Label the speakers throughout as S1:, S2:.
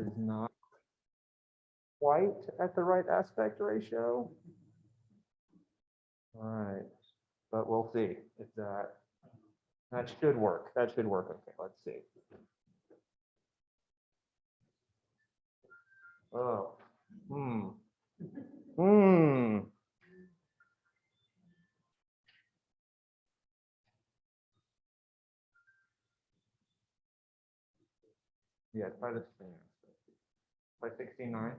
S1: is not quite at the right aspect ratio. All right, but we'll see if that should work. That should work. Okay, let's see. Oh, Yeah, try this thing. By 69.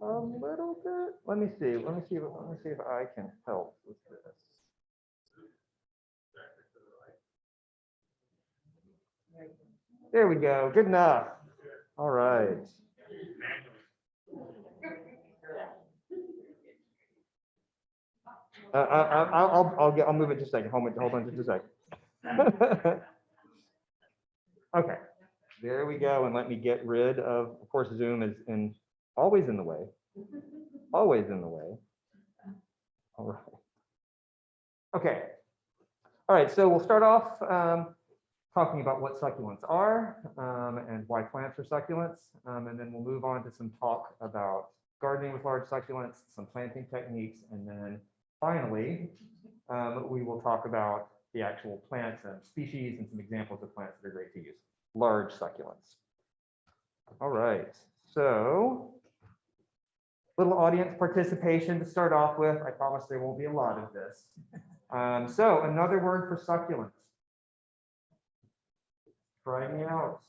S1: A little bit. Let me see. Let me see if I can help with this. There we go. Good enough. All right. I'll move it just a second. Hold on just a second. Okay. There we go. And let me get rid of course, Zoom is always in the way. Always in the way. All right. Okay. All right. So we'll start off talking about what succulents are and why plants are succulents. And then we'll move on to some talk about gardening with large succulents, some planting techniques, and then finally, we will talk about the actual plants and species and some examples of plants that are great to use. Large succulents. All right, so little audience participation to start off with. I promise there won't be a lot of this. So another word for succulents. Try me out.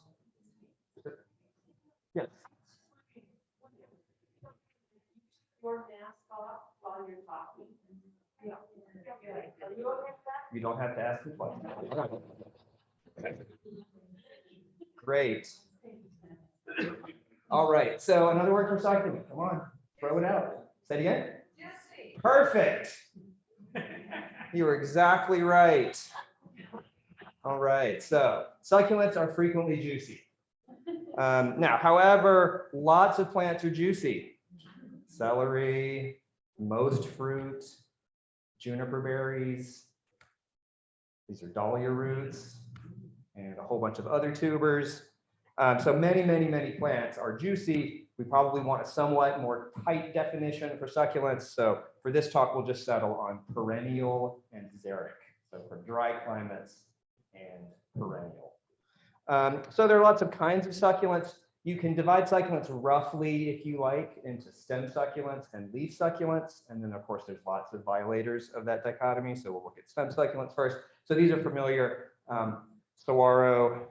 S1: Yes.
S2: Your mask off while you're talking.
S1: You don't have to ask the question. Great. All right. So another word for succulent. Come on, throw it out. Say it again.
S2: Juicy.
S1: Perfect. You were exactly right. All right. So succulents are frequently juicy. Now, however, lots of plants are juicy. Celery, most fruit, juniper berries. These are dahlia roots and a whole bunch of other tubers. So many plants are juicy. We probably want a somewhat more tight definition for succulents. So for this talk, we'll just settle on perennial and xeric. So for dry climates and perennial. So there are lots of kinds of succulents. You can divide succulents roughly, if you like, into stem succulents and leaf succulents. And then, of course, there's lots of violators of that dichotomy. So we'll look at stem succulents first. So these are familiar. Saguaro,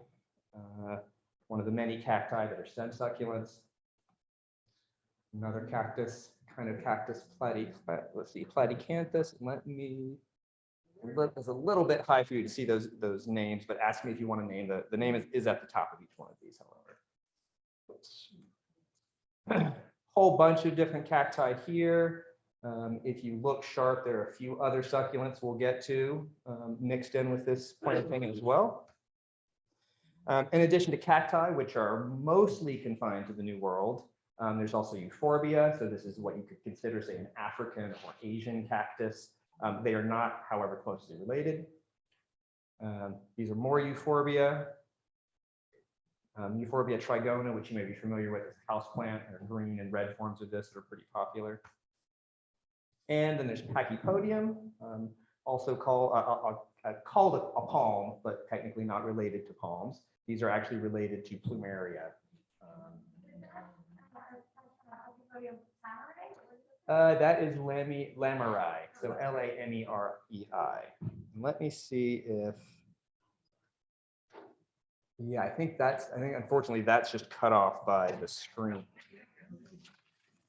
S1: one of the many cacti that are stem succulents. Another cactus, kind of cactus, platycanthus. It's a little bit high for you to see those names, but ask me if you want to name the name is at the top of each one of these, however. Whole bunch of different cacti here. If you look sharp, there are a few other succulents we'll get to mixed in with this planting as well. In addition to cacti, which are mostly confined to the New World, there's also euphorbia. So this is what you could consider, say, an African or Asian cactus. They are not, however, closely related. These are more euphorbia. Euphorbia trigona, which you may be familiar with as a houseplant, and green and red forms of this that are pretty popular. And then there's Pachypodium, also called a palm, but technically not related to palms. These are actually related to plumeria. That is Lamerei, so Lamerei. Let me see if, yeah, I think unfortunately that's just cut off by the screen.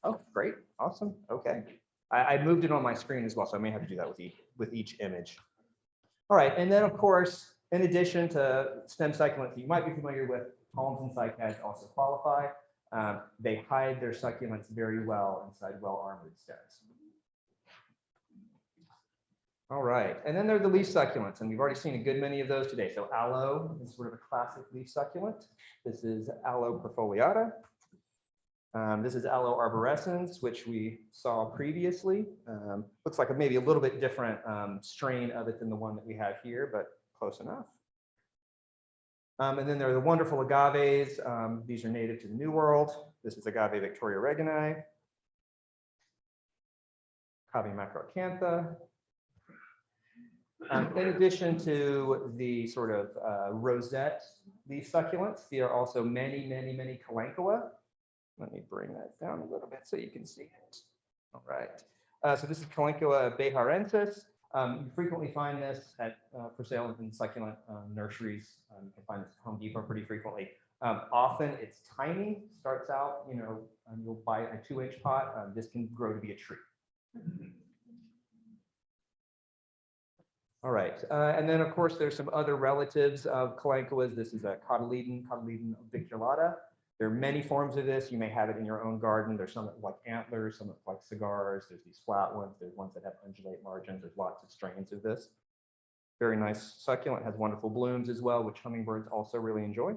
S1: Oh, great, awesome, okay. I moved it on my screen as well, so I may have to do that with each image. All right, and then of course, in addition to stem succulents you might be familiar with, palms and cycads also qualify. They hide their succulents very well inside well-armored stems. All right, and then there are the leaf succulents, and we've already seen a good many of those today. So aloe is sort of a classic leaf succulent. This is Aloe perfoliata. This is Aloe arborescens, which we saw previously. Looks like maybe a little bit different strain of it than the one that we have here, but close enough. And then there are the wonderful agaves. These are native to the New World. This is agave Victoria reginae, Kipp macroacantha. In addition to the sort of rosette leaf succulents, there are also many kalanchoa. Let me bring that down a little bit so you can see it. All right. So this is Kalanchoa bejarensis. You frequently find this for sale in succulent nurseries. You can find this at Home Depot pretty frequently. Often it's tiny, starts out, you'll buy a 2-inch pot. This can grow to be a tree. All right, and then of course there's some other relatives of kalanchoas. This is a cotyledon biculata. There are many forms of this. You may have it in your own garden. There's some that look like antlers, some that look like cigars. There's these flat ones. There's ones that have undulate margins. There's lots of strains of this. Very nice succulent, has wonderful blooms as well, which hummingbirds also really enjoy.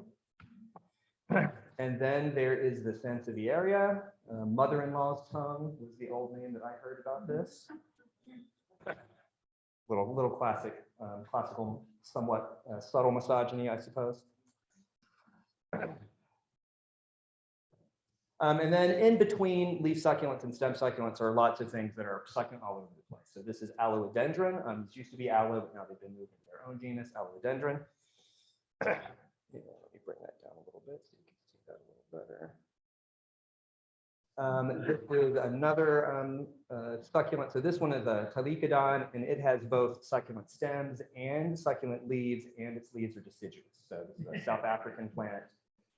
S1: And then there is the Sansevieria. Mother-in-law's tongue was the old name that I heard about this. Little classic, classical, somewhat subtle misogyny, I suppose. And then in between leaf succulents and stem succulents are lots of things that are succulent all over the place. So this is aloedendron. This used to be aloe, but now they've been moved into their own genus, aloedendron. Let me bring that down a little bit so you can see that a little better. This is another succulent. So this one is a Talicodon, and it has both succulent stems and succulent leaves, and its leaves are deciduous. So this is a South African plant.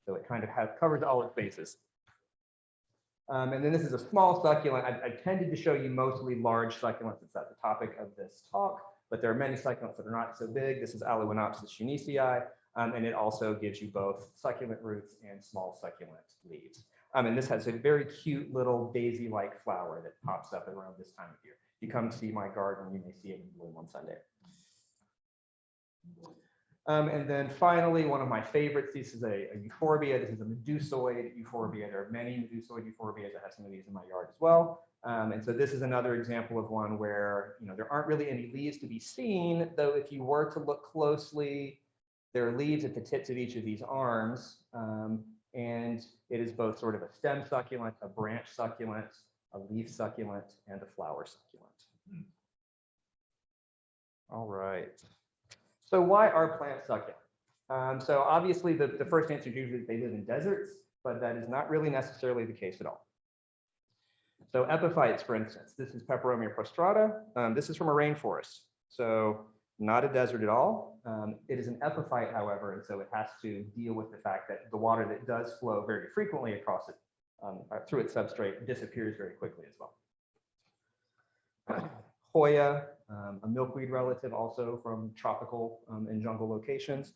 S1: So it kind of covers all its bases. And then this is a small succulent. I tended to show you mostly large succulents. It's at the topic of this talk, but there are many succulents that are not so big. This is Aloenopsis schunesii, and it also gives you both succulent roots and small succulent leaves. And this has a very cute little daisy-like flower that pops up around this time of year. If you come see my garden, you may see it in bloom on Sunday. And then finally, one of my favorites, this is a euphorbia. This is a medusoid euphorbia. There are many medusoid euphorbias. I have some of these in my yard as well. And so this is another example of one where there aren't really any leaves to be seen, though if you were to look closely, there are leaves at the tips of each of these arms. And it is both sort of a stem succulent, a branch succulent, a leaf succulent, and a flower succulent. All right. So why are plants succulent? So obviously the first answer is usually they live in deserts, but that is not really necessarily the case at all. So epiphytes, for instance, this is Peperomia prostrata. This is from a rainforest, so not a desert at all. It is an epiphyte, however, and so it has to deal with the fact that the water that does flow very frequently across it through its substrate disappears very quickly as well. Hoya, a milkweed relative, also from tropical and jungle locations.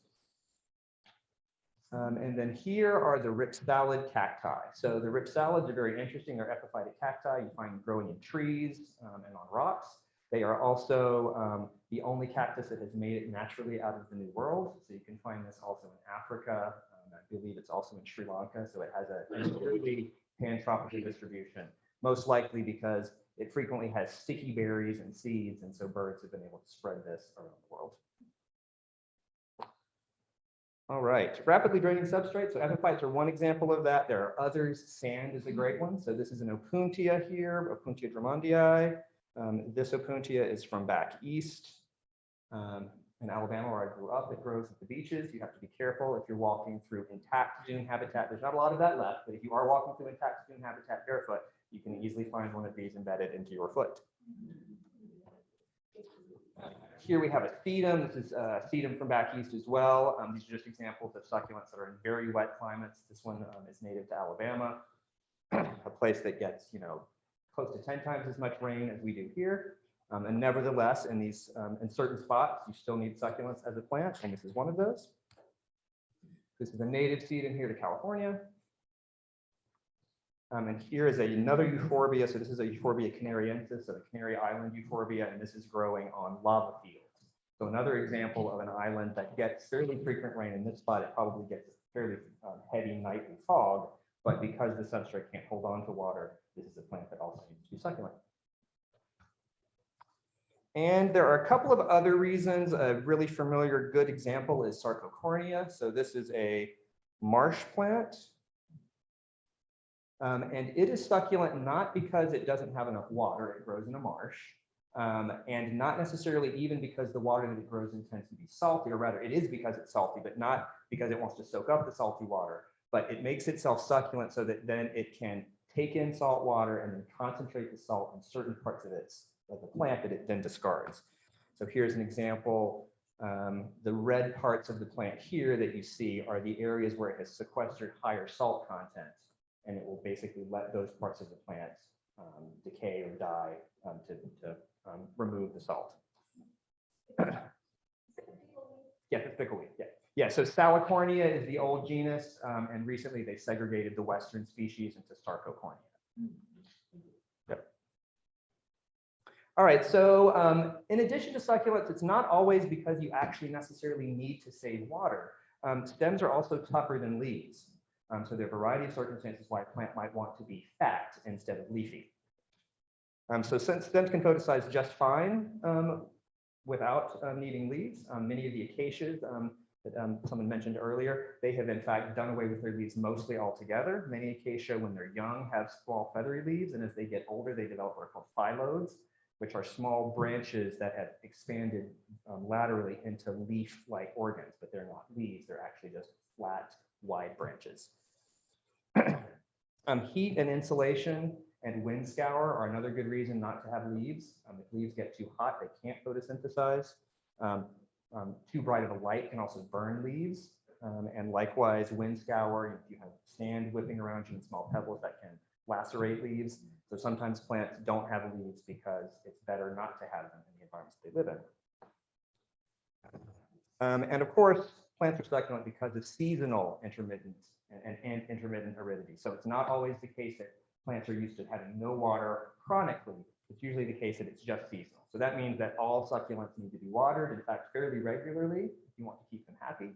S1: And then here are the ripsalid cacti. So the ripsalids are very interesting. They're epiphytic cacti. You find them growing in trees and on rocks. They are also the only cactus that has made it naturally out of the New World. So you can find this also in Africa. I believe it's also in Sri Lanka. So it has a really pan-tropical distribution, most likely because it frequently has sticky berries and seeds, and so birds have been able to spread this around the world. All right, rapidly draining substrate. So epiphytes are one example of that. There are others. Sand is a great one. So this is an opuntia here, Opuntia drummondii. This opuntia is from back east in Alabama, where I grew up. It grows at the beaches. You have to be careful if you're walking through intact dune habitat. There's not a lot of that left, but if you are walking through intact dune habitat barefoot, you can easily find one of these embedded into your foot. Here we have a sedum. This is a sedum from back east as well. These are just examples of succulents that are in very wet climates. This one is native to Alabama, a place that gets, close to 10 times as much rain as we do here. And nevertheless, in these in certain spots, you still need succulents as a plant, and this is one of those. This is a native sedum here to California. And here is another euphorbia. So this is a Euphorbia canariensis, so the Canary Island euphorbia, and this is growing on lava fields. So another example of an island that gets fairly frequent rain. In this spot, it probably gets fairly heavy nightly fog, but because the substrate can't hold on to water, this is a plant that also needs to be succulent. And there are a couple of other reasons. A really familiar good example is Sarcocornea. So this is a marsh plant. And it is succulent not because it doesn't have enough water, it grows in a marsh, and not necessarily even because the water that it grows in tends to be salty, or rather it is because it's salty, but not because it wants to soak up the salty water, but it makes itself succulent so that then it can take in salt water and then concentrate the salt in certain parts of the plant that it then discards. So here's an example. The red parts of the plant here that you see are the areas where it has sequestered higher salt content, and it will basically let those parts of the plant decay or die to remove the salt. Yeah, the thickleweed. Yeah, yeah. So Salicornia is the old genus, and recently they segregated the western species into Sarcocornea. Yep. All right. So in addition to succulents, it's not always because you actually necessarily need to save water. Stems are also tougher than leaves. So there are a variety of circumstances why a plant might want to be fat instead of leafy. So since stems can photosynthesize just fine without needing leaves, many of the acacias that someone mentioned earlier, they have in fact done away with their leaves mostly altogether. Many acacia, when they're young, have small feathery leaves, and as they get older, they develop what are called phyllodes, which are small branches that have expanded laterally into leaf-like organs, but they're not leaves, they're actually just flat, wide branches. Heat and insulation and wind scour are another good reason not to have leaves. If leaves get too hot, they can't photosynthesize. Too bright of a light can also burn leaves. And likewise, wind scour, if you have sand whipping around you and small pebbles, that can lacerate leaves. So sometimes plants don't have leaves because it's better not to have them in the environments they live in. And of course, plants are succulent because of seasonal intermittence and intermittent aridity. So it's not always the case that plants are used to having no water chronically. It's usually the case that it's just seasonal. So that means that all succulents need to be watered, in fact, fairly regularly if you want to keep them happy.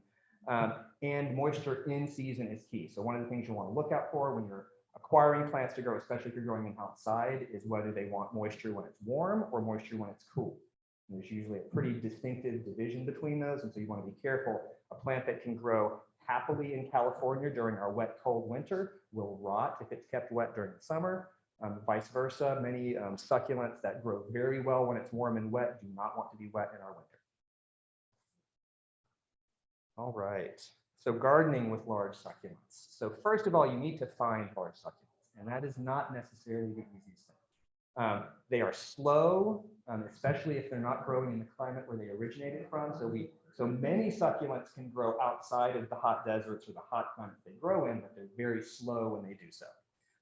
S1: And moisture in season is key. So one of the things you want to look out for when you're acquiring plants to grow, especially if you're growing them outside, is whether they want moisture when it's warm or moisture when it's cool. And there's usually a pretty distinctive division between those. And so you want to be careful. A plant that can grow happily in California during our wet, cold winter will rot if it's kept wet during the summer. Vice versa, many succulents that grow very well when it's warm and wet do not want to be wet in our winter. All right, so gardening with large succulents. So first of all, you need to find large succulents, and that is not necessarily the easiest thing. They are slow, especially if they're not growing in the climate where they originated from. So many succulents can grow outside of the hot deserts or the hot climates they grow in, but they're very slow when they do so.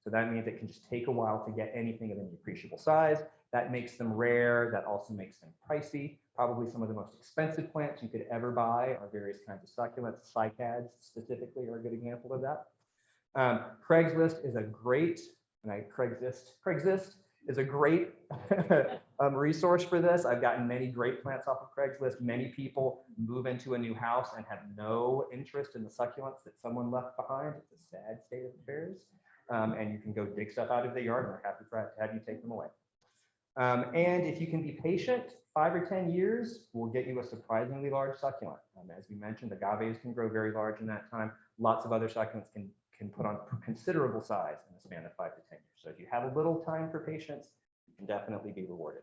S1: So that means it can just take a while to get anything of any appreciable size. That makes them rare. That also makes them pricey. Probably some of the most expensive plants you could ever buy are various kinds of succulents. Cycads specifically are a good example of that. Craigslist is a great, Craigslist is a great resource for this. I've gotten many great plants off of Craigslist. Many people move into a new house and have no interest in the succulents that someone left behind. It's a sad state of affairs. And you can go dig stuff out of the yard and they're happy to have you take them away. And if you can be patient, 5 or 10 years will get you a surprisingly large succulent. As we mentioned, agaves can grow very large in that time. Lots of other succulents can put on considerable size in the span of 5 to 10 years. So if you have a little time for patience, you can definitely be rewarded.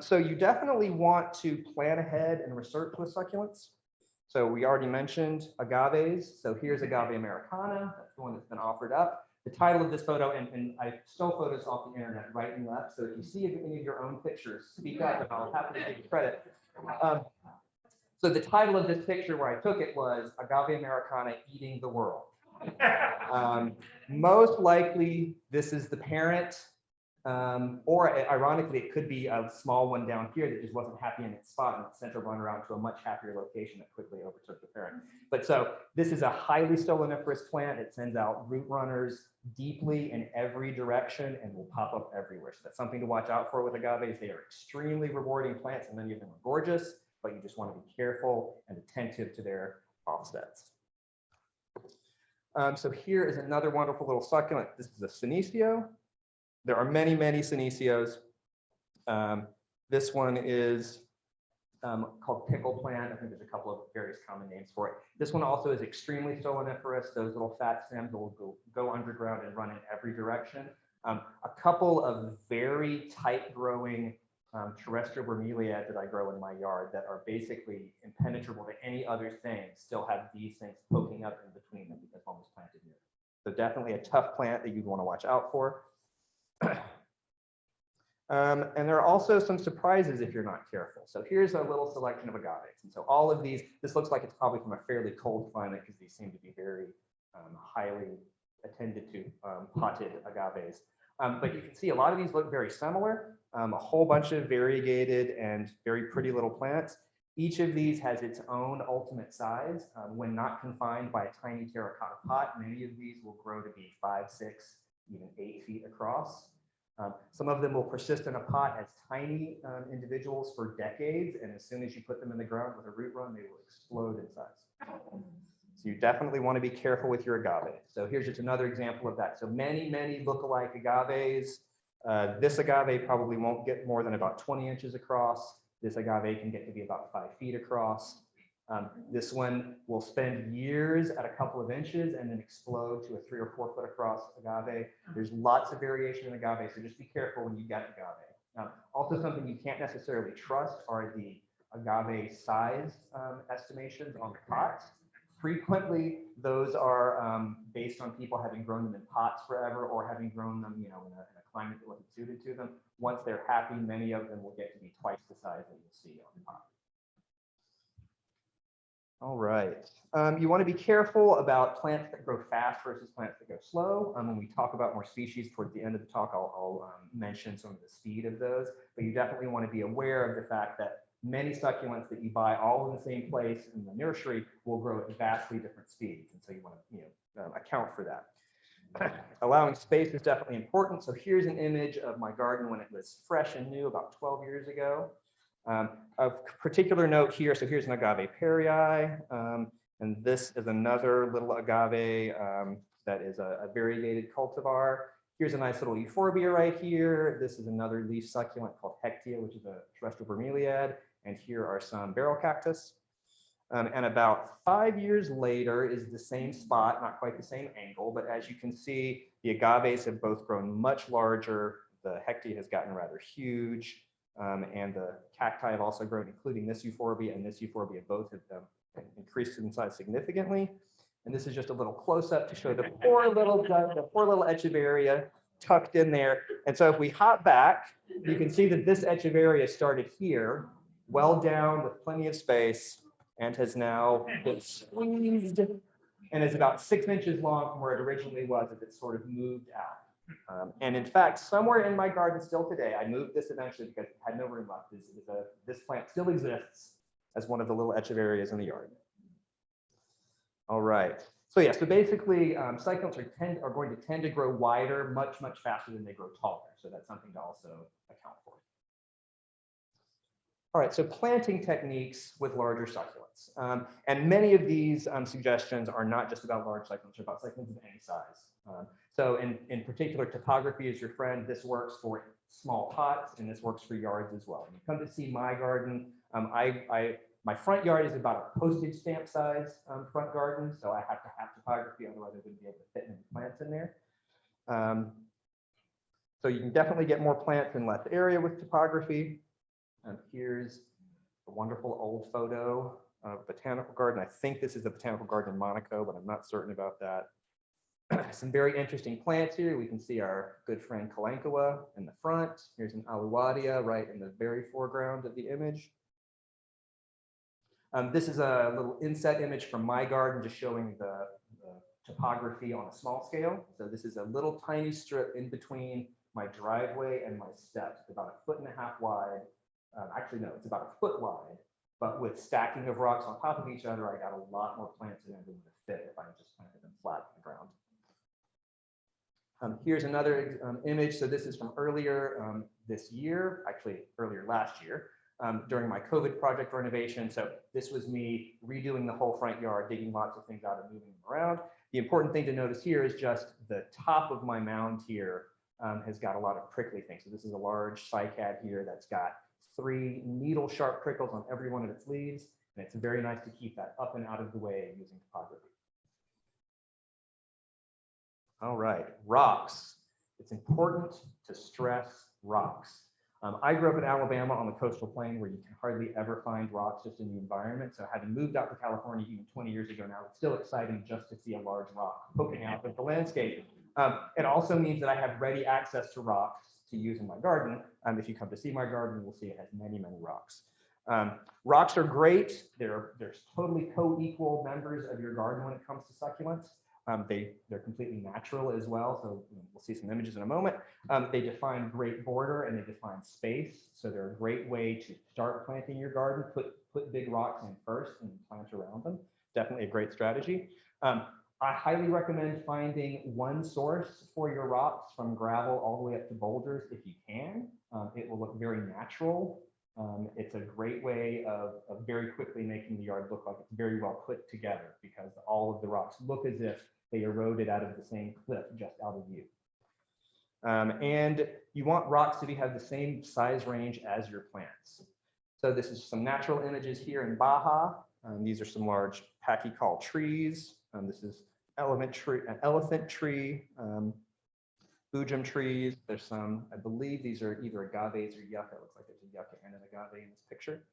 S1: So you definitely want to plan ahead and research with succulents. So we already mentioned agaves. So here's agave americana. That's the one that's been offered up. The title of this photo, and I stole photos off the internet right and left. So if you see any of your own pictures, speak up and I'll happily give you credit. So the title of this picture where I took it was Agave Americana Eating the World. Most likely this is the parent, or ironically, it could be a small one down here that just wasn't happy in its spot and it sent a run around to a much happier location that quickly overtook the parent. But so this is a highly stoloniferous plant. It sends out root runners deeply in every direction and will pop up everywhere. So that's something to watch out for with agaves. They are extremely rewarding plants and many of them are gorgeous, but you just want to be careful and attentive to their offsets. So here is another wonderful little succulent. This is a senecio. There are many, many senecios. This one is called pickle plant. I think there's a couple of various common names for it. This one also is extremely stoloniferous. Those little fat stems will go underground and run in every direction. A couple of very tight growing terrestrial bromeliads that I grow in my yard that are basically impenetrable to any other thing still have these things poking up in between them because one was planted near. So definitely a tough plant that you'd want to watch out for. And there are also some surprises if you're not careful. So here's a little selection of agaves. And so all of these, this looks like it's probably from a fairly cold climate because these seem to be very highly attended to potted agaves. But you can see a lot of these look very similar, a whole bunch of variegated and very pretty little plants. Each of these has its own ultimate size. When not confined by a tiny terracotta pot, many of these will grow to be 5, 6, even 8 feet across. Some of them will persist in a pot as tiny individuals for decades, and as soon as you put them in the ground with a root run, they will explode in size. So you definitely want to be careful with your agave. So here's just another example of that. So many, many look-alike agaves. This agave probably won't get more than about 20 inches across. This agave can get to be about 5 feet across. This one will spend years at a couple of inches and then explode to a 3 or 4 foot across agave. There's lots of variation in agave, so just be careful when you get agave. Also, something you can't necessarily trust are the agave size estimations on the pots. Frequently, those are based on people having grown them in pots forever or having grown them, in a climate that wasn't suited to them. Once they're happy, many of them will get to be twice the size that you'll see on the pot. All right. You want to be careful about plants that grow fast versus plants that go slow. When we talk about more species towards the end of the talk, I'll mention some of the speed of those, but you definitely want to be aware of the fact that many succulents that you buy all in the same place in the nursery will grow at vastly different speeds. And so you want to account for that. Allowing space is definitely important. So here's an image of my garden when it was fresh and new about 12 years ago. Of particular note here, so here's an agave perii, and this is another little agave that is a variegated cultivar. Here's a nice little euphorbia right here. This is another leaf succulent called hectia, which is a terrestrial bromeliad, and here are some barrel cactus. And about 5 years later is the same spot, not quite the same angle, but as you can see, the agaves have both grown much larger. The hectia has gotten rather huge. And the cacti have also grown, including this euphorbia and this euphorbia. Both of them increased in size significantly. And this is just a little close-up to show the poor little echeveria tucked in there. And so if we hop back, you can see that this echeveria started here, well down with plenty of space, and has now been squeezed and is about 6 inches long from where it originally was as it sort of moved out. And in fact, somewhere in my garden still today, I moved this eventually because it had no room left. This plant still exists as one of the little echeverias in the yard. All right. So yeah, so basically succulents are going to tend to grow wider much, much faster than they grow taller. So that's something to also account for. All right, so planting techniques with larger succulents. And many of these suggestions are not just about large succulents, they're about succulents of any size. So in particular, topography is your friend. This works for small pots, and this works for yards as well. When you come to see my garden, my front yard is about a postage stamp size front garden, so I have to have topography, otherwise I wouldn't be able to fit any plants in there. So you can definitely get more plants in less area with topography. Here's a wonderful old photo of a botanical garden. I think this is the botanical garden in Monaco, but I'm not certain about that. Some very interesting plants here. We can see our good friend Kalankawa in the front. Here's an Aluwadia right in the very foreground of the image. This is a little inset image from my garden, just showing the topography on a small scale. So this is a little tiny strip in between my driveway and my steps, about 1.5 feet wide. Actually, no, it's about 1 foot wide, but with stacking of rocks on top of each other, I got a lot more plants in there than would fit if I just planted them flat on the ground. Here's another image. So this is from earlier this year, actually earlier last year, during my COVID project renovation. So this was me redoing the whole front yard, digging lots of things out and moving them around. The important thing to notice here is just the top of my mound here has got a lot of prickly things. So this is a large cycad here that's got 3 needle sharp prickles on every one of its leaves. And it's very nice to keep that up and out of the way using topography. All right, rocks. It's important to stress rocks. I grew up in Alabama on the coastal plain where you can hardly ever find rocks just in the environment. So having moved out to California even 20 years ago now, it's still exciting just to see a large rock poking out of the landscape. It also means that I have ready access to rocks to use in my garden. If you come to see my garden, you'll see it has many, many rocks. Rocks are great. They're totally co-equal members of your garden when it comes to succulents. They're completely natural as well. So we'll see some images in a moment. They define great border and they define space. So they're a great way to start planting your garden. Put big rocks in first and plant around them. Definitely a great strategy. I highly recommend finding one source for your rocks from gravel all the way up to boulders if you can. It will look very natural. It's a great way of very quickly making the yard look like it's very well put together because all of the rocks look as if they eroded out of the same cliff just out of view. And you want rocks to have the same size range as your plants. So this is some natural images here in Baja. These are some large pachycol trees. This is an elephant tree, bujum trees. There's some, I believe these are either agaves or yucca. It looks like there's a yucca and an agave in this picture.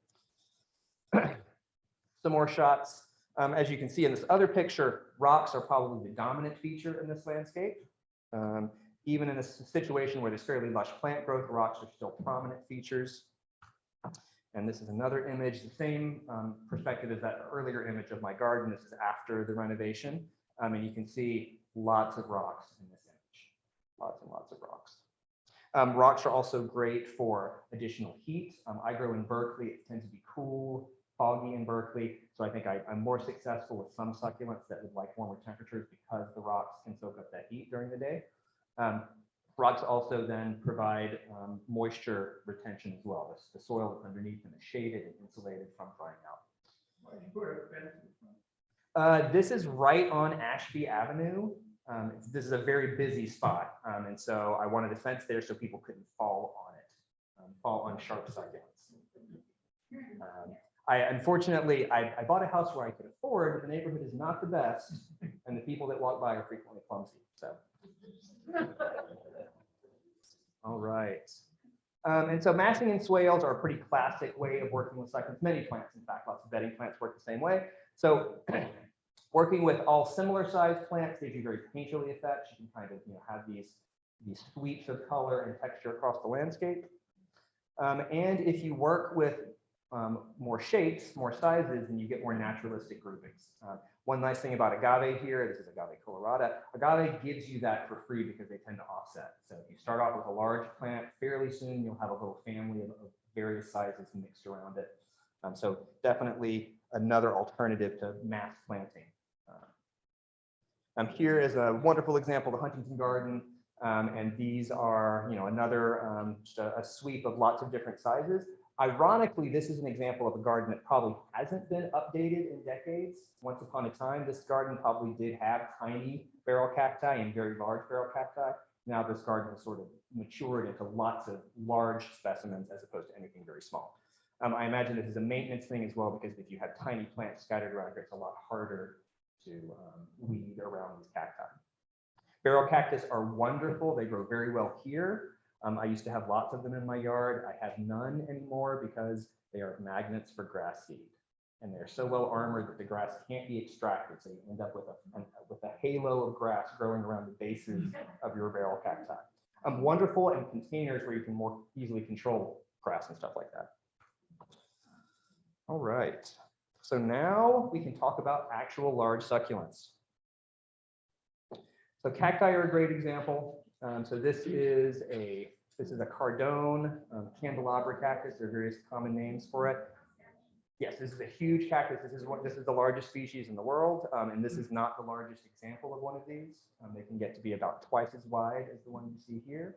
S1: Some more shots. As you can see in this other picture, rocks are probably the dominant feature in this landscape. Even in a situation where there's fairly lush plant growth, rocks are still prominent features. And this is another image, the same perspective as that earlier image of my garden. This is after the renovation. And you can see lots of rocks in this image, lots and lots of rocks. Rocks are also great for additional heat. I grow in Berkeley. It tends to be cool, foggy in Berkeley. So I think I'm more successful with some succulents that would like warmer temperatures because the rocks can soak up that heat during the day. Rocks also then provide moisture retention as well. The soil that's underneath them is shaded and insulated from drying out.
S3: Why did you put a fence in front?
S1: This is right on Ashby Avenue. This is a very busy spot. And so I wanted a fence there so people couldn't fall on it, fall on sharp succulents. Unfortunately, I bought a house where I could afford, but the neighborhood is not the best. And the people that walk by are frequently clumsy. So. All right. And so massing and swales are a pretty classic way of working with succulents. Many plants, in fact, lots of bedding plants work the same way. So working with all similar sized plants, they do very painterly effects. You can kind of have these sweeps of color and texture across the landscape. And if you work with more shapes, more sizes, and you get more naturalistic groupings. One nice thing about agave here, this is agave colorata, agave gives you that for free because they tend to offset. So if you start off with a large plant, fairly soon you'll have a little family of various sizes mixed around it. So definitely another alternative to mass planting. Here is a wonderful example of the Huntington Garden. And these are, another just a sweep of lots of different sizes. Ironically, this is an example of a garden that probably hasn't been updated in decades. Once upon a time, this garden probably did have tiny barrel cacti and very large barrel cacti. Now this garden has sort of matured into lots of large specimens as opposed to anything very small. I imagine this is a maintenance thing as well, because if you have tiny plants scattered around here, it's a lot harder to weed around these cacti. Barrel cactus are wonderful. They grow very well here. I used to have lots of them in my yard. I have none anymore because they are magnets for grass seed. And they're so well armored that the grass can't be extracted. So you end up with a halo of grass growing around the bases of your barrel cacti. Wonderful in containers where you can more easily control grass and stuff like that. All right. So now we can talk about actual large succulents. So cacti are a great example. So this is a cardone, candelabra cactus. There are various common names for it. Yes, this is a huge cactus. This is the largest species in the world, and this is not the largest example of one of these. They can get to be about twice as wide as the one you see here.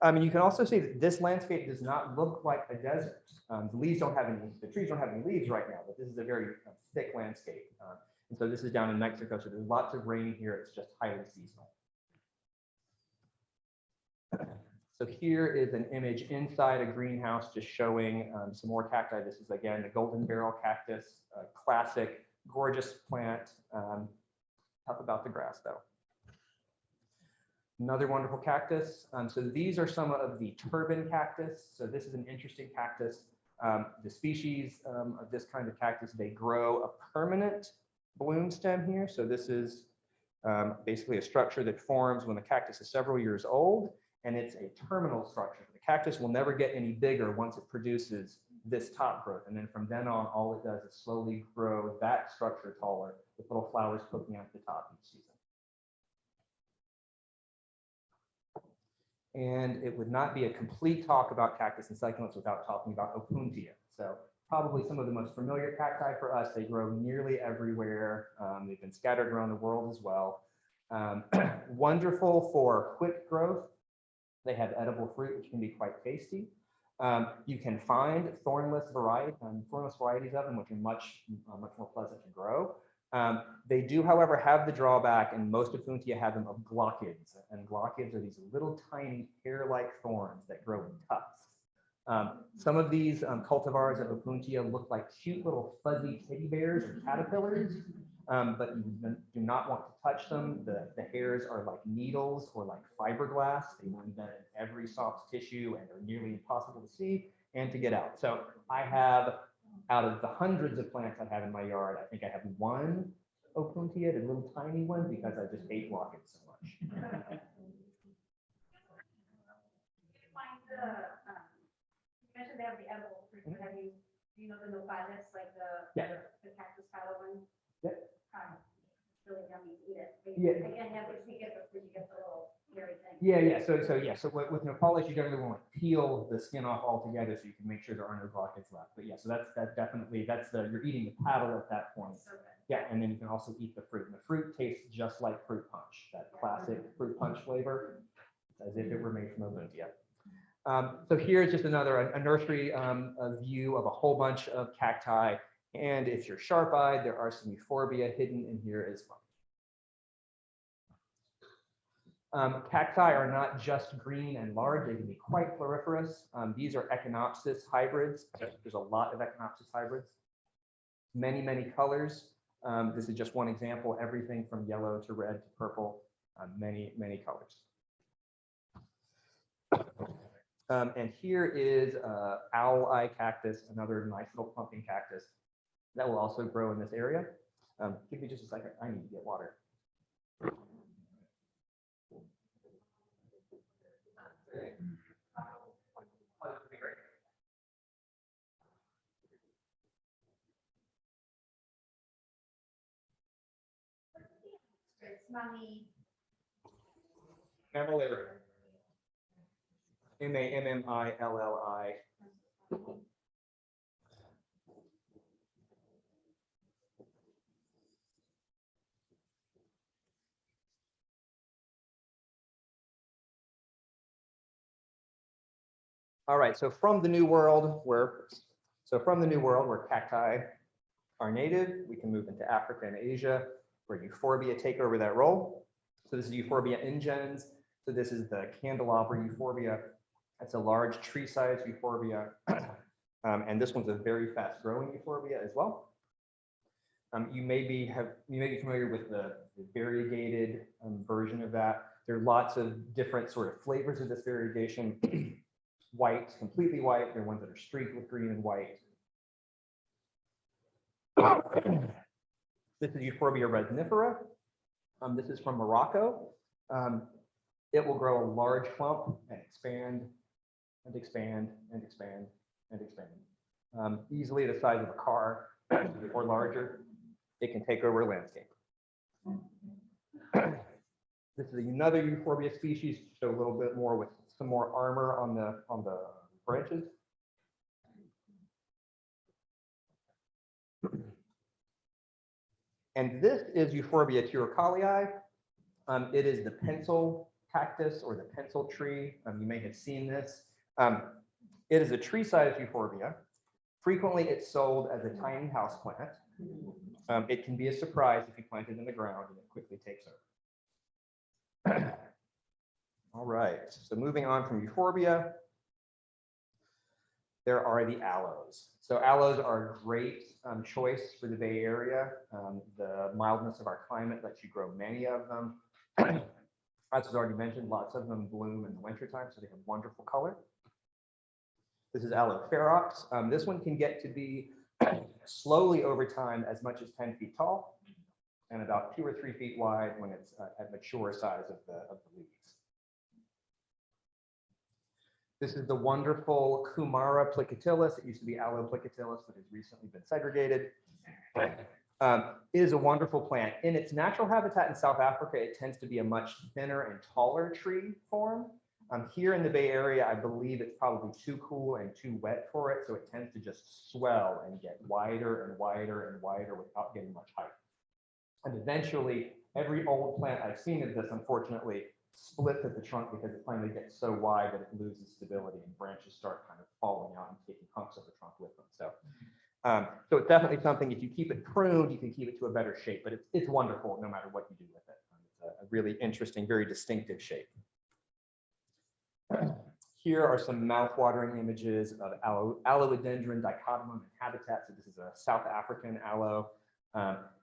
S1: And you can also see that this landscape does not look like a desert. The trees don't have any leaves right now, but this is a very thick landscape. And so this is down in Mexico, so there's lots of rain here. It's just highly seasonal. So here is an image inside a greenhouse just showing some more cacti. This is, again, the golden barrel cactus, a classic, gorgeous plant. Tough about the grass, though. Another wonderful cactus. So these are some of the turban cactus. So this is an interesting cactus. The species of this kind of cactus, they grow a permanent bloom stem here. So this is basically a structure that forms when the cactus is several years old, and it's a terminal structure. The cactus will never get any bigger once it produces this top growth. And then from then on, all it does is slowly grow that structure taller with little flowers poking out the top each season. And it would not be a complete talk about cactus and succulents without talking about opuntia. So probably some of the most familiar cacti for us. They grow nearly everywhere. They've been scattered around the world as well. Wonderful for quick growth. They have edible fruit, which can be quite tasty. You can find thornless varieties of them, which are much more pleasant to grow. They do, however, have the drawback, and most opuntia have them, of glaucids. And glaucids are these little tiny hair-like thorns that grow in tufts. Some of these cultivars of opuntia look like cute little fuzzy teddy bears or caterpillars, but you do not want to touch them. The hairs are like needles or like fiberglass. They will embed in every soft tissue and are nearly impossible to see and to get out. So I have, out of the hundreds of plants I have in my yard, I think I have one opuntia, the little tiny one, because I just hate glaucids so much.
S2: You find the, you mentioned they have the edible fruit. Have you, do you know the nopales, like the cactus fallow one?
S1: Yeah.
S2: Really yummy to eat it. But
S1: Yeah.
S2: Again, you have to get the fruit, you get the little hairy thing.
S1: So with nopales, you generally want to peel the skin off altogether so you can make sure there are no glaucids left. But yeah, so that's definitely, you're eating the paddle at that point.
S2: So good.
S1: Yeah, and then you can also eat the fruit. And the fruit tastes just like fruit punch, that classic fruit punch flavor, as if it were made from opuntia. So here's just a nursery a view of a whole bunch of cacti. And if you're sharp-eyed, there are some euphorbia hidden in here as well. Cacti are not just green and large, they can be quite floriferous. These are Echinopsis hybrids. There's a lot of Echinopsis hybrids. Many, many colors. This is just one example, everything from yellow to red to purple, many, many colors. And here is owl eye cactus, another nice little pumpkin cactus that will also grow in this area. Give me just a second, I need to get water.
S2: Mommy.
S1: Mammillary. M-A-M-M-I-L-L-I. All right, so from the New World, where cacti are native, we can move into Africa and Asia, where euphorbia take over that role. So this is Euphorbia ingens. So this is the candelabra euphorbia. That's a large tree-sized euphorbia. And this one's a very fast-growing euphorbia as well. You may be familiar with the variegated version of that. There are lots of different sort of flavors of this variegation. White, completely white. There are ones that are streaked with green and white. This is Euphorbia resnifera. This is from Morocco. It will grow a large clump and expand and expand and expand and expand. Easily the size of a car or larger. It can take over a landscape. This is another Euphorbia species, so a little bit more with some more armor on the branches. And this is Euphorbia tyrocalii. It is the pencil cactus or the pencil tree. You may have seen this. It is a tree-sized euphorbia. Frequently, it's sold as a tiny house plant. It can be a surprise if you plant it in the ground and it quickly takes over. All right, so moving on from euphorbia, there are the aloes. So aloes are a great choice for the Bay Area. The mildness of our climate lets you grow many of them. As was already mentioned, lots of them bloom in the wintertime, so they have wonderful color. This is Aloe ferox. This one can get to be slowly over time as much as 10 feet tall and about 2 or 3 feet wide when it's at mature size of the leaves. This is the wonderful Kumara plicatilus. It used to be Aloe plicatilus, but has recently been segregated. It is a wonderful plant. In its natural habitat in South Africa, it tends to be a much thinner and taller tree form. Here in the Bay Area, I believe it's probably too cool and too wet for it, so it tends to just swell and get wider and wider and wider without getting much height. And eventually, every old plant I've seen of this, unfortunately, splits at the trunk because it finally gets so wide that it loses stability and branches start kind of falling out and taking hunks of the trunk with them. So it's definitely something, if you keep it pruned, you can keep it to a better shape, but it's wonderful no matter what you do with it. It's a really interesting, very distinctive shape. Here are some mouth-watering images of Aloedendron dichotomum and habitat. So this is a South African aloe.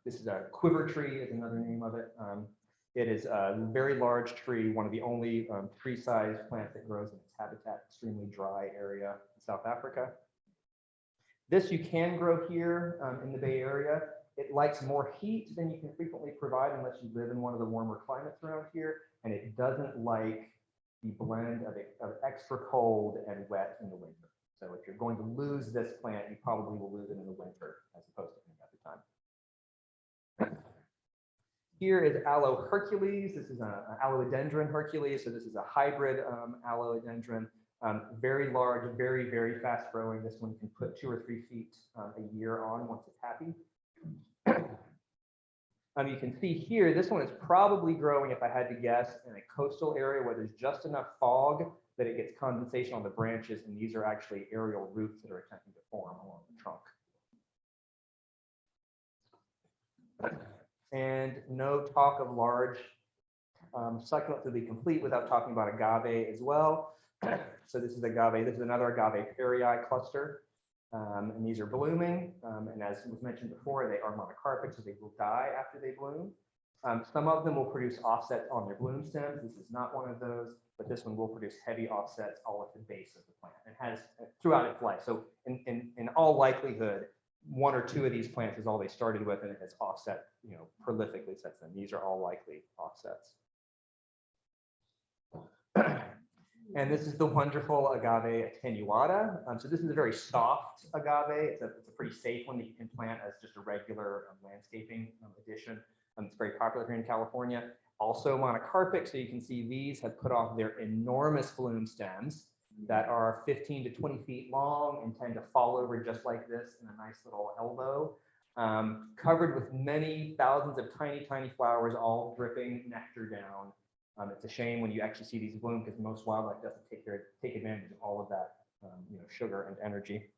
S1: This is a quiver tree is another name of it. It is a very large tree, one of the only tree-sized plants that grows in its habitat, extremely dry area in South Africa. This you can grow here in the Bay Area. It likes more heat than you can frequently provide unless you live in one of the warmer climates around here, and it doesn't like the blend of extra cold and wet in the winter. So if you're going to lose this plant, you probably will lose it in the winter as opposed to any other time. Here is Aloe hercules. This is an Aloedendron hercules. So this is a hybrid Aloedendron. Very large, very, very fast growing. This one can put 2 or 3 feet a year on once it's happy. You can see here, this one is probably growing, if I had to guess, in a coastal area where there's just enough fog that it gets condensation on the branches, and these are actually aerial roots that are attempting to form along the trunk. And no talk of large succulents would be complete without talking about agave as well. So this is agave. This is another agave perii cluster. And these are blooming. And as was mentioned before, they are monocarpic, so they will die after they bloom. Some of them will produce offsets on their bloom stems. This is not one of those, but this one will produce heavy offsets all at the base of the plant and has throughout its life. So in all likelihood, 1 or 2 of these plants is all they started with, and it has offset, prolifically since then. These are all likely offsets. And this is the wonderful agave attenuata. So this is a very soft agave. It's a pretty safe one that you can plant as just a regular landscaping addition. It's very popular here in California. Also monocarpic, so you can see these have put off their enormous bloom stems that are 15 to 20 feet long and tend to fall over just like this in a nice little elbow, covered with many thousands of tiny, tiny flowers, all dripping nectar down. It's a shame when you actually see these bloom because most wildlife doesn't take advantage of all of that sugar and energy.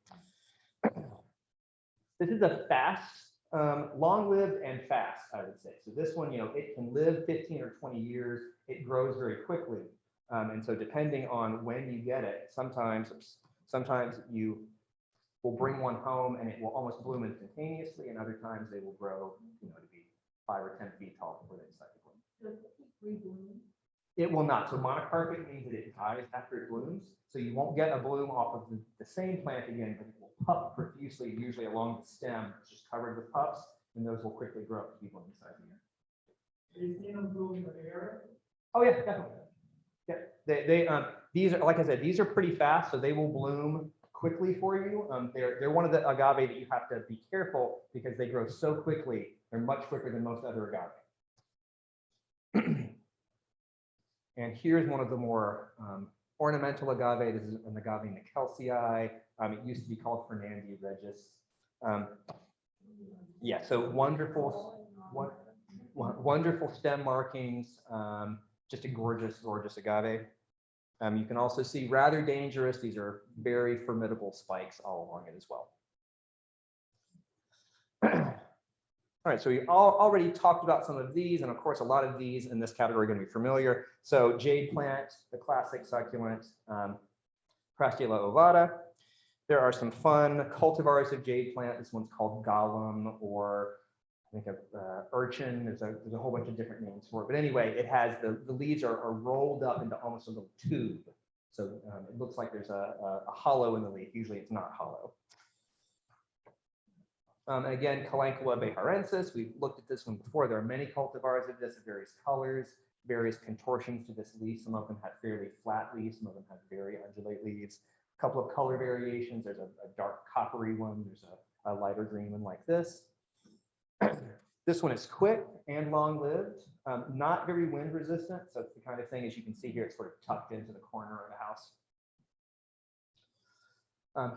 S1: This is a fast, long-lived and fast, I would say. So this one, it can live 15 or 20 years. It grows very quickly. And so depending on when you get it, sometimes you will bring one home and it will almost bloom instantaneously, and other times they will grow, to be 5 or 10 feet tall before they decide to bloom. It will not. So monocarpic means that it dies after it blooms. So you won't get a bloom off of the same plant again, but it will puff profusely, usually along the stem. It's just covered with puffs, and those will quickly grow up to be blooming size again.
S3: You see them bloom in the air?
S1: Oh yeah, definitely. Yeah, these are, like I said, these are pretty fast, so they will bloom quickly for you. They're one of the agave that you have to be careful because they grow so quickly. They're much quicker than most other agave. And here's one of the more ornamental agave. This is an agave Nicholsii. It used to be called Fernandi regis. Yeah, so wonderful stem markings. Just a gorgeous, gorgeous agave. You can also see rather dangerous. These are very formidable spikes all along it as well. All right, so we already talked about some of these, and of course, a lot of these in this category are going to be familiar. So jade plant, the classic succulent, Crastula ovata. There are some fun cultivars of jade plant. This one's called Gollum, or I think of urchin. There's a whole bunch of different names for it. But anyway, it has the leaves are rolled up into almost a little tube. So it looks like there's a hollow in the leaf. Usually it's not hollow. Again, Calancula beharensis. We've looked at this one before. There are many cultivars of this of various colors, various contortions to this leaf. Some of them have fairly flat leaves. Some of them have very undulate leaves. A couple of color variations. There's a dark coppery one. There's a lighter green one like this. This one is quick and long-lived, not very wind resistant. So it's the kind of thing, as you can see here, it's sort of tucked into the corner of the house.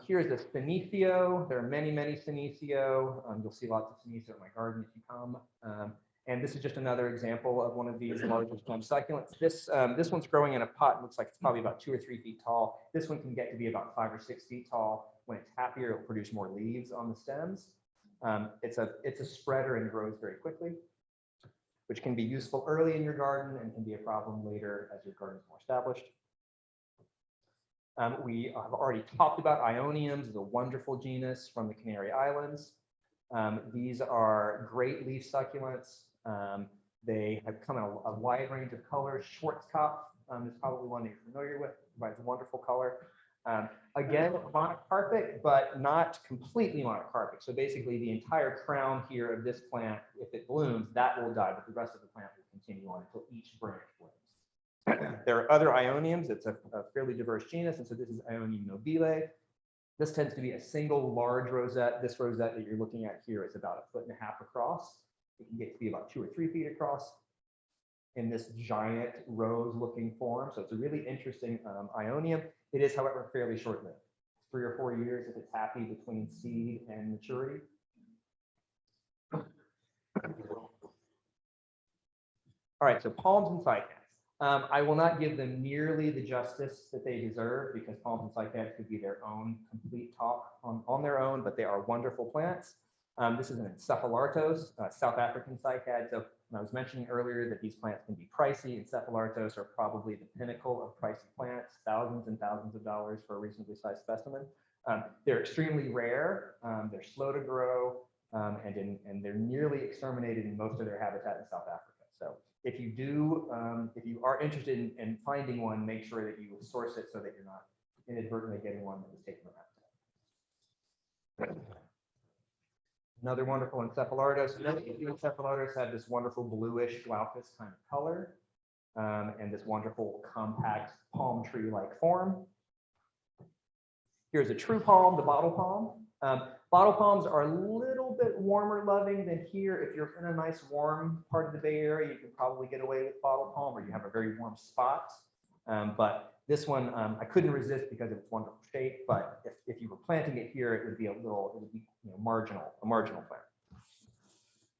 S1: Here's the Senecio. There are many, many Senecio. You'll see lots of Senecio in my garden if you come. And this is just another example of one of these larger stem succulents. This one's growing in a pot. It looks like it's probably about 2 or 3 feet tall. This one can get to be about 5 or 6 feet tall. When it's happier, it'll produce more leaves on the stems. It's a spreader and grows very quickly, which can be useful early in your garden and can be a problem later as your garden is more established. We have already talked about Ioniums, a wonderful genus from the Canary Islands. These are great leaf succulents. They have come in a wide range of colors. Schwarzkopf is probably one that you're familiar with, provides a wonderful color. Again, monocarpic, but not completely monocarpic. So basically the entire crown here of this plant, if it blooms, that will die, but the rest of the plant will continue on until each branch blooms. There are other Ioniums. It's a fairly diverse genus, and so this is Ionium nobile. This tends to be a single large rosette. This rosette that you're looking at here is about 1.5 feet across. It can get to be about 2 or 3 feet across in this giant rose-looking form. So it's a really interesting Ionium. It is, however, fairly short-lived. 3 or 4 years if it's happy between seed and maturity. All right, so palms and cycads. I will not give them nearly the justice that they deserve because palms and cycads could be their own complete talk on their own, but they are wonderful plants. This is an encephalartos, South African cycad. So I was mentioning earlier that these plants can be pricey. Encephalartos are probably the pinnacle of pricey plants, thousands and thousands of dollars for a reasonably sized specimen. They're extremely rare. They're slow to grow, and they're nearly exterminated in most of their habitat in South Africa. So if you are interested in finding one, make sure that you source it so that you're not inadvertently getting one that was taken around. Another wonderful encephalartos. Encephalartos have this wonderful bluish glaucous kind of color, and this wonderful compact palm tree-like form. Here's a true palm, the bottle palm. Bottle palms are a little bit warmer loving than here. If you're in a nice warm part of the Bay Area, you can probably get away with bottle palm, or you have a very warm spot. But this one, I couldn't resist because of its wonderful shape. But if you were planting it here, it would be a marginal plant.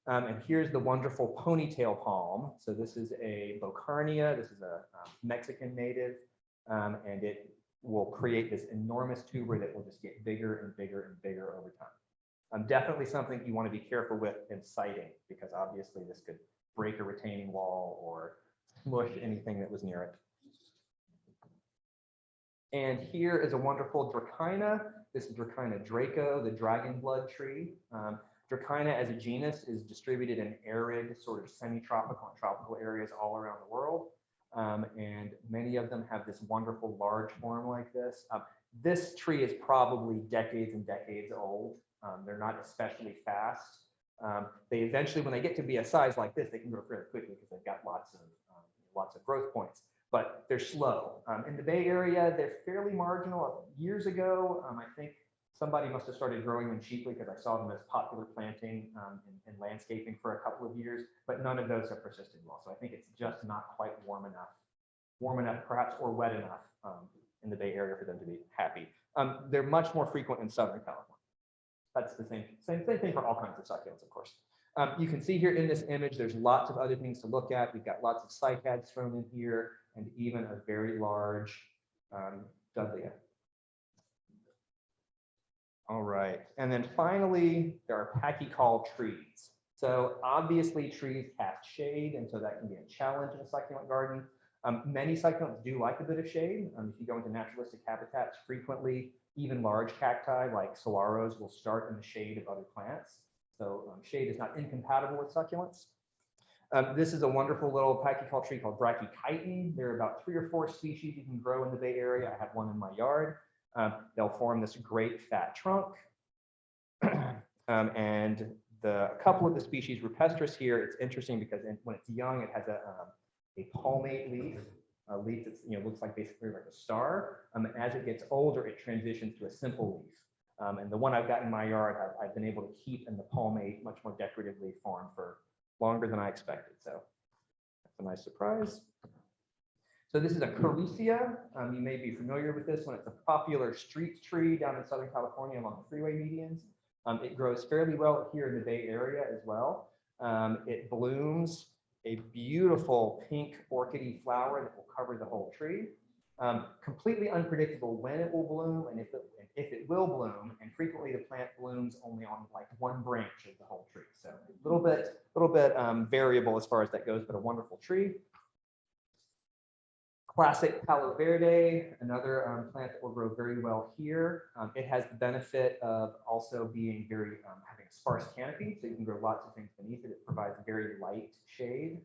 S1: And here's the wonderful ponytail palm. So this is a Bocarnia. This is a Mexican native, and it will create this enormous tuber that will just get bigger and bigger and bigger over time. Definitely something you want to be careful with in siting, because obviously this could break a retaining wall or smush anything that was near it. And here is a wonderful Dracaena. This is Dracaena draco, the dragon blood tree. Dracaena as a genus is distributed in arid, sort of semi-tropical and tropical areas all around the world. And many of them have this wonderful large form like this. This tree is probably decades and decades old. They're not especially fast. They eventually, when they get to be a size like this, they can grow fairly quickly because they've got lots of growth points, but they're slow. In the Bay Area, they're fairly marginal. Years ago, I think somebody must have started growing them cheaply because I saw them as popular planting in landscaping for a couple of years, but none of those have persisted well. So I think it's just not quite warm enough perhaps, or wet enough in the Bay Area for them to be happy. They're much more frequent in Southern California. That's the same thing for all kinds of succulents, of course. You can see here in this image, there's lots of other things to look at. We've got lots of cycads thrown in here, and even a very large Dudleya. All right, and then finally, there are pachycol trees. So obviously trees cast shade, and so that can be a challenge in a succulent garden. Many succulents do like a bit of shade. If you go into naturalistic habitats, frequently even large cacti like saguaros will start in the shade of other plants. So shade is not incompatible with succulents. This is a wonderful little pachycult tree called brachychiton. There are about 3 or 4 species you can grow in the Bay Area. I have one in my yard. They'll form this great fat trunk. And a couple of the species rupestris here, it's interesting because when it's young, it has a palmate leaf, a leaf that looks like basically like a star. As it gets older, it transitions to a simple leaf. And the one I've got in my yard, I've been able to keep in the palmate, much more decorative leaf form for longer than I expected. So that's a nice surprise. So this is a Carusia. You may be familiar with this one. It's a popular street tree down in Southern California along the freeway medians. It grows fairly well here in the Bay Area as well. It blooms a beautiful pink orchidy flower that will cover the whole tree. Completely unpredictable when it will bloom and if it will bloom, and frequently the plant blooms only on like one branch of the whole tree. So a little bit variable as far as that goes, but a wonderful tree. Classic Palo Verde, another plant that will grow very well here. It has the benefit of also being very, having a sparse canopy, so you can grow lots of things beneath it. It provides very light shade.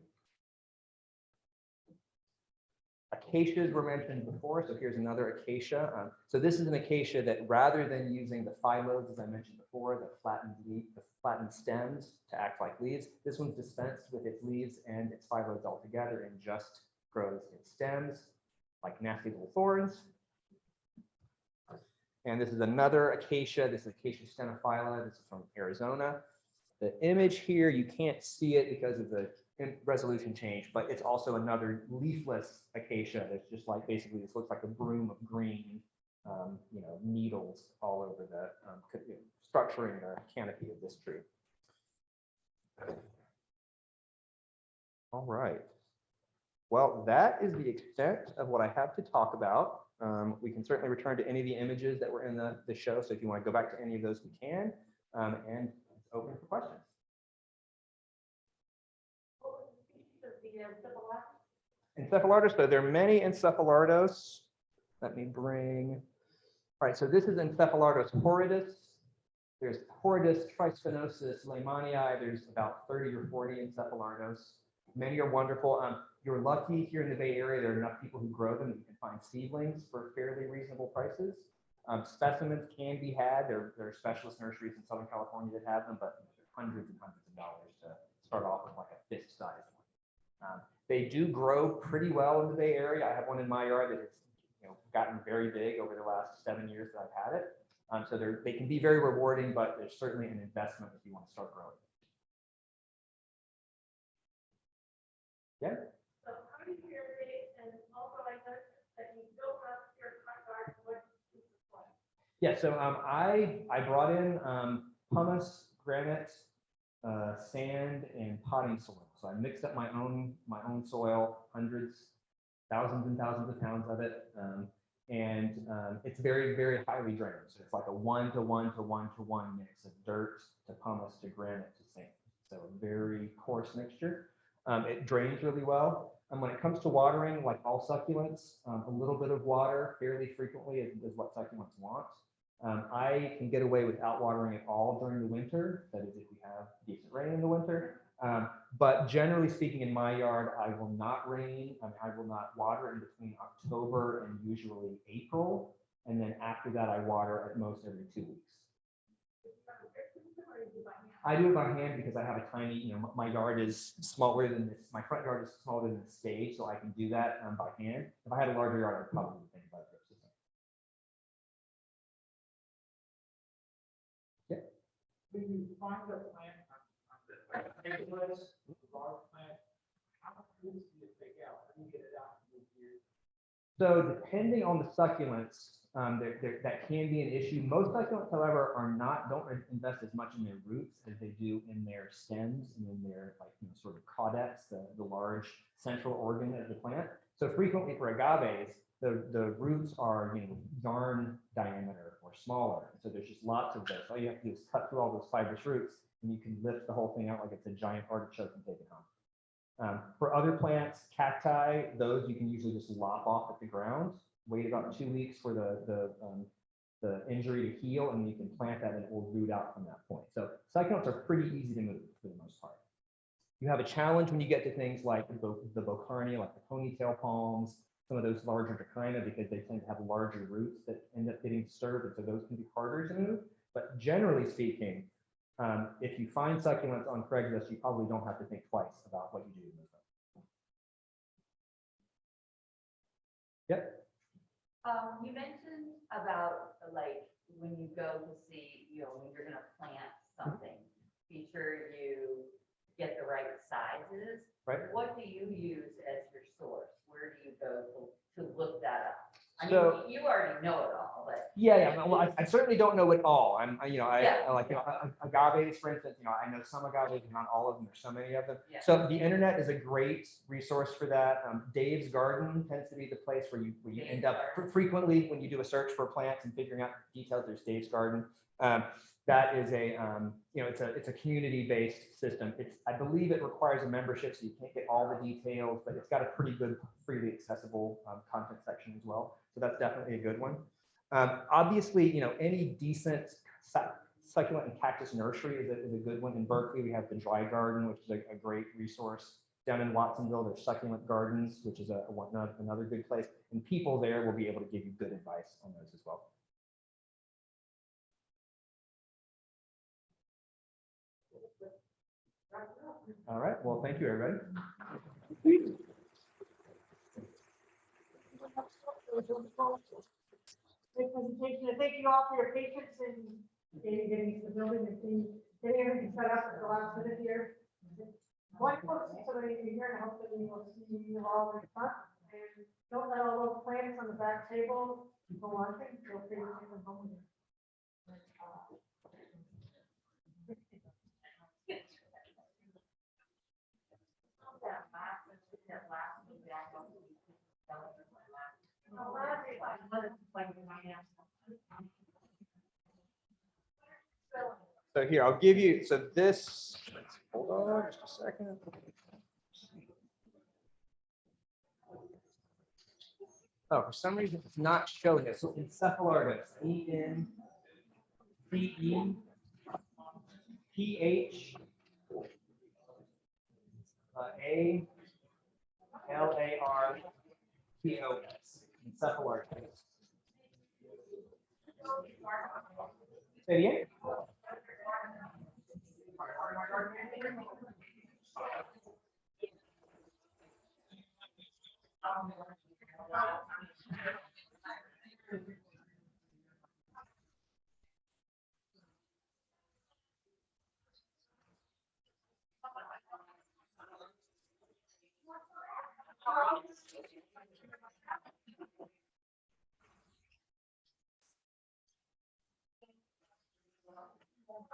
S1: Acacias were mentioned before, so here's another acacia. So this is an acacia that rather than using the phyllodes, as I mentioned before, the flattened stems to act like leaves, this one's dispensed with its leaves and its phyllodes all together and just grows its stems like nasty little thorns. And this is another acacia. This is Acacia stenophylla. This is from Arizona. The image here, you can't see it because of the resolution change, but it's also another leafless acacia that's just like basically this looks like a broom of green, needles all over the structuring the canopy of this tree. All right. Well, that is the extent of what I have to talk about. We can certainly return to any of the images that were in the show. So if you want to go back to any of those, we can. And it's open for questions. Encephalotus, so there are many Encephalotus. Let me bring, all right, so this is Encephalotus horridus. There's Horridus trispinosus leymanii. There's about 30 or 40 Encephalotus. Many are wonderful. You're lucky here in the Bay Area, there are enough people who grow them that you can find seedlings for fairly reasonable prices. Specimens can be had. There are specialist nurseries in Southern California that have them, but hundreds and hundreds of dollars to start off with like a fist-sized one. They do grow pretty well in the Bay Area. I have one in my yard that has gotten very big over the last 7 years that I've had it. So they can be very rewarding, but there's certainly an investment if you want to start growing. Yeah.
S2: So how do you irrigate, and also I noticed that you built up your front garden with pieces of soil.
S1: Yeah, so I brought in pumice, granite, sand, and potting soil. So I mixed up my own soil, hundreds, thousands and thousands of pounds of it, and it's very, very highly drained. So it's like a 1 to 1 to 1 to 1 mix of dirt to pumice to granite to sand. So a very coarse mixture. It drains really well. And when it comes to watering, like all succulents, a little bit of water fairly frequently is what succulents want. I can get away without watering at all during the winter. That is if we have decent rain in the winter. But generally speaking, in my yard, I will not I will not water in between October and usually April. And then after that, I water at most every 2 weeks. I do it by hand because I have a tiny, my yard is smaller than this. My front yard is smaller than the stage, so I can do that by hand. If I had a larger yard, I'd probably think about drip system. Yeah.
S3: When you find a plant, large plant, how much roots do you take out? How do you get it out?
S1: So depending on the succulents, That can be an issue. Most succulents, however, don't invest as much in their roots as they do in their stems and in their sort of caudex, the large central organ of the plant. So frequently for agaves, the roots are yarn diameter or smaller. So there's just lots of those. All you have to do is cut through all those fibrous roots, and you can lift the whole thing out like it's a giant artichoke and take it home. For other plants, cacti, those you can usually just lop off at the ground. Wait about 2 weeks for the injury to heal, and you can plant that and it will root out from that point. So succulents are pretty easy to move for the most part. You have a challenge when you get to things like the Bocarnia, like the ponytail palms, some of those larger Dracaena, because they tend to have larger roots that end up getting disturbed, and so those can be harder to move. But generally speaking, if you find succulents on Craigslist, you probably don't have to think twice about what you do to move them. Yep.
S4: You mentioned about like when you go to see, when you're going to plant something, be sure you get the right sizes.
S1: Right.
S4: What do you use as your source? Where do you go to look that up? I
S1: So,
S4: mean, you already know it all, but
S1: yeah. Well, I certainly don't know it all. I
S4: Yeah.
S1: like agaves, for instance. I know some agaves, not all of them. There's so many of them.
S4: Yeah.
S1: So the internet is a great resource for that. Dave's Garden tends to be the place where you end up frequently when you do a search for plants and figuring out details. There's Dave's Garden. That is a it's a community-based system. I believe it requires a membership, so you can't get all the details, but it's got a pretty good freely accessible content section as well. So that's definitely a good one. Obviously, any decent succulent and cactus nursery is a good one. In Berkeley, we have the Dry Garden, which is a great resource. Down in Watsonville, there's Succulent Gardens, which is another good place. And people there will be able to give you good advice on those as well. All right. Well, thank you, everybody.
S5: Great presentation. And thank you all for your patience in getting to the building and getting everything set up at the last minute here. Wonderful to see so many of you here, and hopefully we will see you all next month. And don't let all those plants on the back table go watching. Feel free to take them home with you.
S1: So here, I'll give you, so this, hold on just a second. Oh, for some reason, it's not showing it. So encephalorbis, ENCEPHALARTOS, encephalorbis. Say it again?